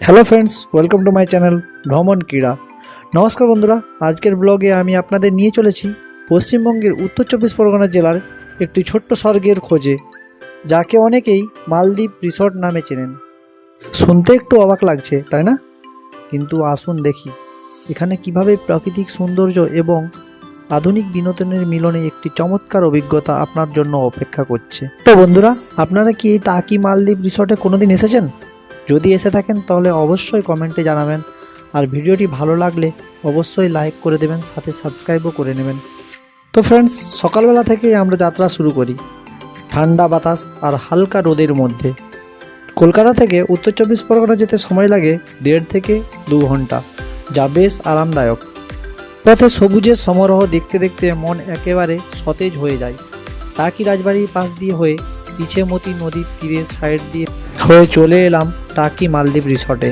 Hello friends, welcome to my channel ভ্রমণ ক্রীড়া। নমস্কার বন্ধুরা, আজকের ব্লগে আমি আপনাদের নিয়ে চলেছি পশ্চিমবঙ্গের উত্তর চব্বিশ পরগনা জেলার একটি ছোট্ট স্বর্গের খোঁজে, যাকে অনেকেই মালদ্বীপ রিসর্ট নামে চেনেন। শুনতে একটু অবাক লাগছে, তাই না? কিন্তু আসুন দেখি এখানে কিভাবে প্রাকৃতিক সৌন্দর্য এবং আধুনিক বিনোদনের মিলনে একটি চমৎকার অভিজ্ঞতা আপনার জন্য অপেক্ষা করছে। তো বন্ধুরা, আপনারা কি এই টাকি মালদ্বীপ রিসর্টে কোনোদিন এসেছেন? যদি এসে থাকেন তাহলে অবশ্যই কমেন্টে জানাবেন, আর ভিডিওটি ভালো লাগলে অবশ্যই লাইক করে দেবেন, সাথে সাবস্ক্রাইবও করে নেবেন। তো ফ্রেন্ডস, সকালবেলা থেকেই আমরা যাত্রা শুরু করি ঠান্ডা বাতাস আর হালকা রোদের মধ্যে। কলকাতা থেকে উত্তর চব্বিশ পরগনা যেতে সময় লাগে 1.5 থেকে 2 ঘন্টা, যা বেশ আরামদায়ক। পথে সবুজের সমারোহ দেখতে দেখতে মন একেবারে সতেজ হয়ে যায়। টাকি রাজবাড়ির পাশ দিয়ে হয়ে ইছেমতি নদীর তীরের সাইড দিয়ে হয়ে চলে এলাম টাকি মালদ্বীপ রিসর্টে।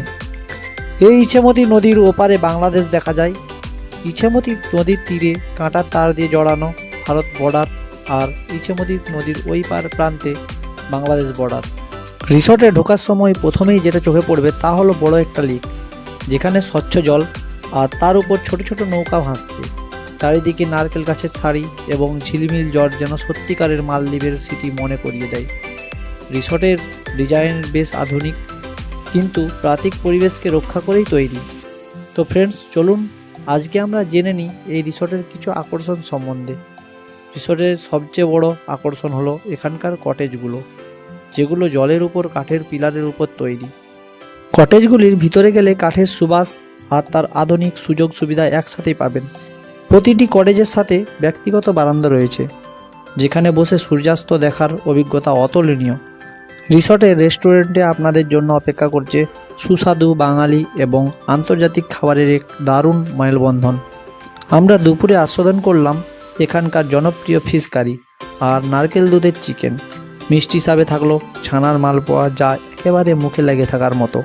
এই ইছেমতি নদীর ওপারে বাংলাদেশ দেখা যায়। ইছেমতি নদীর তীরে কাঁটার তার দিয়ে জড়ানো ভারত বর্ডার, আর ইছেমতি নদীর ওই পার প্রান্তে বাংলাদেশ বর্ডার। রিসর্টে ঢোকার সময় প্রথমেই যেটা চোখে পড়বে তা হলো বড় একটা লেক, যেখানে স্বচ্ছ জল আর তার উপর ছোট ছোট নৌকা ভাসছে। চারিদিকে নারকেল গাছের সারি এবং ঝিলমিল জল যেন সত্যিকারের মালদ্বীপের স্মৃতি মনে করিয়ে দেয়। রিসর্টের ডিজাইন বেশ আধুনিক, কিন্তু প্রাকৃতিক পরিবেশকে রক্ষা করেই তৈরি। তো ফ্রেন্ডস, চলুন আজকে আমরা জেনে নিই এই রিসর্টের কিছু আকর্ষণ সম্বন্ধে। রিসর্টের সবচেয়ে বড় আকর্ষণ হলো এখানকার কটেজগুলো, যেগুলো জলের উপর কাঠের পিলারের উপর তৈরি। কটেজগুলির ভিতরে গেলে কাঠের সুবাস আর তার আধুনিক সুযোগ সুবিধা একসাথেই পাবেন। প্রতিটি কটেজের সাথে ব্যক্তিগত বারান্দা রয়েছে, যেখানে বসে সূর্যাস্ত দেখার অভিজ্ঞতা অতুলনীয়। রিসর্টের রেস্টুরেন্টে আপনাদের জন্য অপেক্ষা করছে সুস্বাদু বাঙালি এবং আন্তর্জাতিক খাবারের এক দারুণ মেলবন্ধন। আমরা দুপুরে আস্বাদন করলাম এখানকার জনপ্রিয় ফিশ কারি আর নারকেল দুধের চিকেন। মিষ্টি হিসাবে থাকলো ছানার মালপোয়া, যা একেবারে মুখে লেগে থাকার মতো,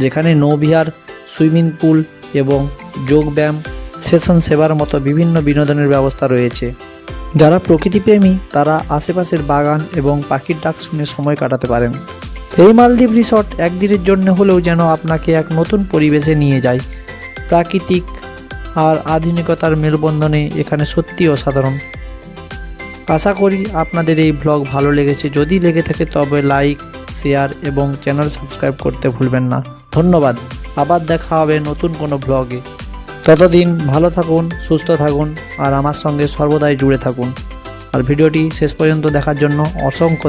যেখানে নৌবিহার, সুইমিং পুল এবং যোগব্যায়াম সেশন সেবার মতো বিভিন্ন বিনোদনের ব্যবস্থা রয়েছে। যারা প্রকৃতিপ্রেমী তারা আশেপাশের বাগান এবং পাখির ডাক শুনে সময় কাটাতে পারেন। এই মালদ্বীপ রিসর্ট একদিনের জন্য হলেও যেন আপনাকে এক নতুন পরিবেশে নিয়ে যায়। প্রাকৃতিক আর আধুনিকতার মেলবন্ধনে এখানে সত্যি অসাধারণ। আশা করি আপনাদের এই ব্লগ ভালো লেগেছে। যদি লেগে থাকে তবে লাইক, শেয়ার এবং চ্যানেল সাবস্ক্রাইব করতে ভুলবেন না। ধন্যবাদ। আবার দেখা হবে নতুন কোনো ব্লগে। ততদিন ভালো থাকুন, সুস্থ থাকুন আর আমার সঙ্গে সর্বদাই জুড়ে থাকুন। আর ভিডিওটি শেষ পর্যন্ত দেখার জন্য অসংখ্য ধন্যবাদ।